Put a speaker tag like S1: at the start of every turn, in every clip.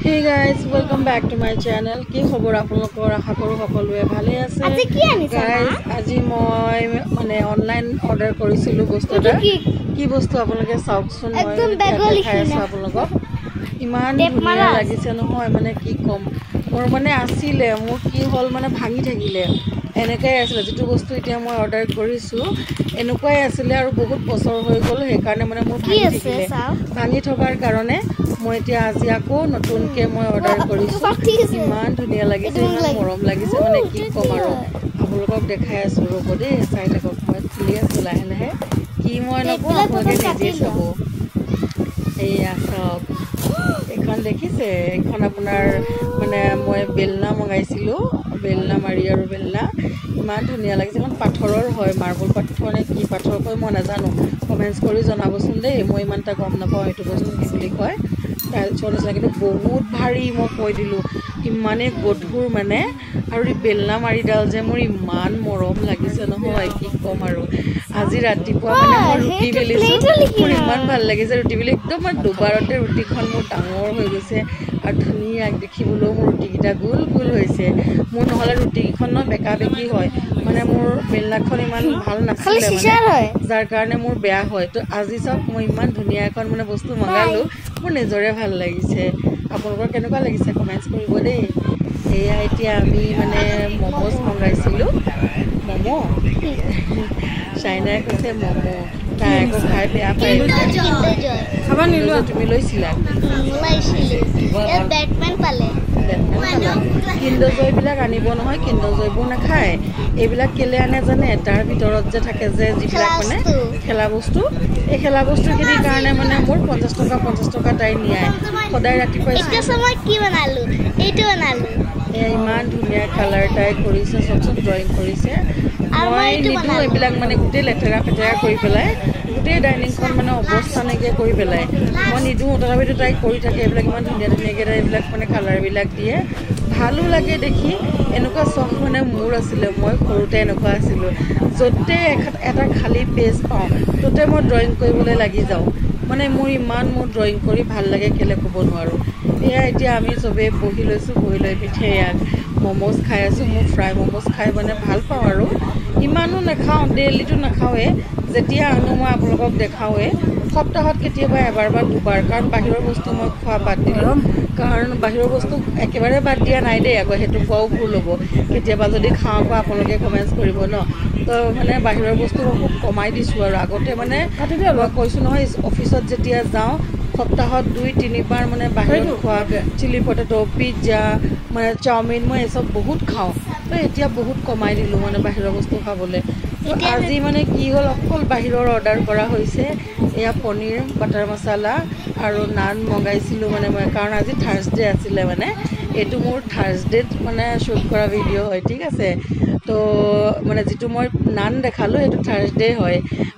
S1: Hey guys, welcome back to my channel. কি খবৰ আপোনালোকৰ আশা কৰো সকলোৱে ভালে আছে।
S2: আজি কি আনিছা
S1: guys আজি মই মানে অনলাইন অৰ্ডাৰ কৰিছিলো বস্তুটা কি বস্তু আপোনালোকে চাওকচোন মই
S2: একদম বেগলি
S1: খাইছো আপোনালোকক ইমান ধুনীয়া লাগিছে নহয় মানে কি কম মোৰ মানে আছিলে মোৰ কি হল মানে ভাঙি থাকিলে এনেকৈ আছিল যেটো বস্তু এতিয়া মই অৰ্ডাৰ কৰিছো এনেকুৱাই আছিল আৰু বহুত বছৰ হৈ গল সেই কাৰণে মানে মোৰ ভাঙি থকাৰ কাৰণে মই এতিয়া আজি আকৌ নতুনকৈ মই অৰ্ডাৰ কৰিছো ইমান ধুনীয়া লাগিছে ইমান মৰম লাগিছে মানে কি কম আৰু আপোনালোকক দেখাই আছো ৰ'ব দেই চাই থাকক মই খুলি আছো লাহে লাহে কি মই নকওঁ আপোনালোকে নিজে চাব এয়া চাওক এখন দেখিছে এখন আপোনাৰ মানে মই বেলনা মগাইছিলো বেলনা মাৰি আৰু বেলনা ইমান ধুনীয়া লাগিছে এখন পাথৰৰ হয় মাৰ্বল পাথৰ নে কি পাথৰ কয় মই নাজানো কমেণ্টছ কৰি জনাবচোন দেই মই ইমান এটা গম নাপাওঁ এইটো বস্তু কি বুলি কয় টাইলছৰ নিচিনা কিন্তু বহুত ভাৰী মই কৈ দিলোঁ ইমানেই গধুৰ মানে আৰু বেলনা মাৰিডাল যে মোৰ ইমান মৰম লাগিছে নহয় কি ক'ম আৰু আজি ৰাতিপুৱা মানে মই ৰুটি বেলিছোঁ মোৰ ইমান ভাল লাগিছে ৰুটি বেলি একদম মই দুবাৰতে ৰুটিখন মোৰ ডাঙৰ হৈ গৈছে আৰু ধুনীয়া দেখিবলৈও মোৰ ৰুটিকেইটা গোল গোল হৈছে মোৰ নহ'লে ৰুটিকেইখন ন বেকা বেকি হয় মানে মোৰ বেলনাখন ইমান ভাল নাছিলে মানে যাৰ কাৰণে মোৰ বেয়া হয় তো আজি চাওক মই ইমান ধুনীয়া এখন মানে বস্তু মগালোঁ মোৰ নিজৰে ভাল লাগিছে আপোনালোকৰ কেনেকুৱা লাগিছে কমেণ্টছ কৰিব দেই এয়া এতিয়া আমি মানে মমোজ মগাইছিলোঁ মমো চাইনাই কৈছে মমো তাই আকৌ খাই বেয়া পায় খাব নিলো তুমি লৈছিলা কিণ্ডৰজয়বিলাক আনিব নহয় কিণ্ডৰজয়বোৰ নাখায় এইবিলাক কেলে আনে জানে তাৰ ভিতৰত যে থাকে যে যিবিলাক মানে খেলা বস্তু এই খেলা বস্তুখিনিৰ কাৰণে মানে মোৰ 50 টকা তাই নিয়ায় সদায় ৰাতিপুৱা ইমান ধুনীয়া কালাৰ তাই কৰিছে চবচোন ড্ৰয়িং কৰিছে মই নিদিওঁ এইবিলাক মানে গোটেই লেতেৰা ফেতেৰা কৰি পেলাই গোটেই ডাইনিংখন মানে অৱস্থা নাইকিয়া কৰি পেলাই মই নিদিওঁ তথাপিতো তাই কৰি থাকে এইবিলাক ইমান ধুনীয়া ধুনীয়াকৈ তাই এইবিলাক মানে কালাৰবিলাক দিয়ে ভালো লাগে দেখি এনেকুৱা চখ মানে মোৰ আছিলে মই সৰুতে এনেকুৱা আছিলোঁ য'তে এটা খালী পেজ পাওঁ ত'তে মই ড্ৰয়িং কৰিবলৈ লাগি যাওঁ মানে মোৰ ইমান মোৰ ড্ৰয়িং কৰি ভাল লাগে কেলে ক'ব নোৱাৰোঁ এয়া এতিয়া আমি চবেই বহি লৈছোঁ বহি লৈ পিঠে ইয়াত মমোজ খাই আছোঁ মোৰ ফ্ৰাই মমোজ খাই মানে ভাল পাওঁ আৰু ইমানো নাখাওঁ ডেইলিটো নাখাওঁৱে যেতিয়া আনো মই আপোনালোকক দেখাওঁৱে সপ্তাহত কেতিয়াবা এবাৰ বা দুবাৰ কাৰণ বাহিৰৰ বস্তু মই খোৱা বাদ দিলোঁ কাৰণ বাহিৰৰ বস্তু একেবাৰে বাদ দিয়া নাই দেই আকৌ সেইটো খোৱাও ভুল হ'ব কেতিয়াবা যদি খাওঁ আকৌ আপোনালোকে কমেণ্টছ কৰিব ন তো মানে বাহিৰৰ বস্তু মই খুব কমাই দিছোঁ আৰু আগতে মানে মই কৈছোঁ নহয় অফিচত যেতিয়া যাওঁ সপ্তাহত 2-3 বাৰ মানে বাহিৰত খোৱা চিলি পটেটো পিজ্জা মানে চাওমিন মই এসব বহুত খাওঁ তো এতিয়া বহুত কমাই দিলোঁ মানে বাহিৰৰ বস্তু খাবলৈ আজি মানে কি হ'ল অকল বাহিৰৰ অৰ্ডাৰ কৰা হৈছে এয়া পনীৰ বাটাৰ মছলা আৰু নান মগাইছিলোঁ মানে মই কাৰণ আজি থাৰ্ছডে আছিলে মানে এইটো মোৰ থাৰ্ছডেত মানে শ্বুট কৰা ভিডিঅ' হয় ঠিক আছে তো মানে যিটো মই নান দেখালোঁ সেইটো থাৰ্ছডে হয়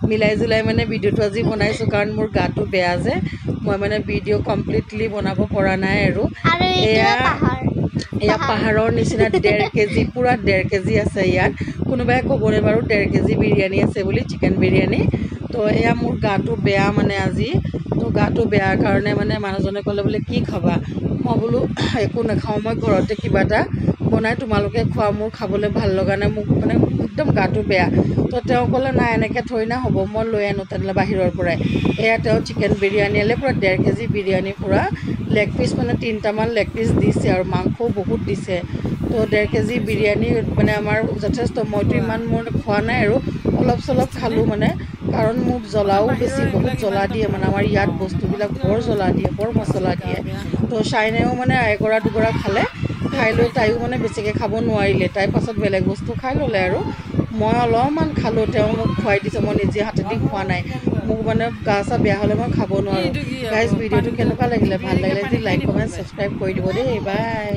S1: মিলাই জুলাই মানে ভিডিঅ'টো আজি বনাইছোঁ কাৰণ মোৰ গাটো বেয়া যে মই মানে ভিডিঅ' কমপ্লিটলি বনাব পৰা নাই আৰু এয়া পাহাৰৰ নিচিনা 1.5 কেজি পুৰা 1.5 কেজি আছে ইয়াত কোনোবাই ক'বনে বাৰু 1.5 কেজি বিৰিয়ানী আছে বুলি চিকেন বিৰিয়ানী তো এয়া মোৰ গাটো বেয়া মানে আজি তো গাটো বেয়াৰ কাৰণে মানে মানুহজনে ক'লে বোলে কি খাবা মই বোলো একো নাখাওঁ মই ঘৰতে কিবা এটা বনাই তোমালোকে খোৱা মোৰ খাবলৈ ভাল লগা নাই মোক মানে একদম গাটো বেয়া তো তেওঁ ক'লে নাই এনেকৈ থৈ না হ'ব মই লৈ আনো তেনেহ'লে বাহিৰৰ পৰাই এয়া তেওঁ চিকেন বিৰিয়ানী আনিলে পুৰা 1.5 কেজি বিৰিয়ানী পুৰা লেগ পিচ মানে 3টামান লেগ পিচ দিছে আৰু মাংসও বহুত দিছে তো 1.5 কেজি বিৰিয়ানী মানে আমাৰ যথেষ্ট মইতো ইমান মোৰ খোৱা নাই আৰু অলপ চলপ খালোঁ মানে কাৰণ মোক জ্বলাও বেছি বহুত জ্বলা দিয়ে মানে আমাৰ ইয়াত বস্তুবিলাক বৰ জ্বলা দিয়ে বৰ মছলা দিয়ে তো চাইনাও মানে এগৰা দুগৰা খালে খাই লৈ তাইও মানে বেছিকৈ খাব নোৱাৰিলে তাইৰ পাছত বেলেগ বস্তু খাই ল'লে আৰু মই অলপমান খালোঁ তেওঁ মোক খুৱাই দিছে মই নিজে হাতেদি খোৱা নাই মোক মানে গা চা বেয়া হ'লে মই খাব নোৱাৰোঁ গাইজ ভিডিঅ'টো কেনেকুৱা লাগিলে ভাল লাগিলে যদি লাইক কমেণ্ট ছাবস্ক্ৰাইব কৰি দিব দেই বাই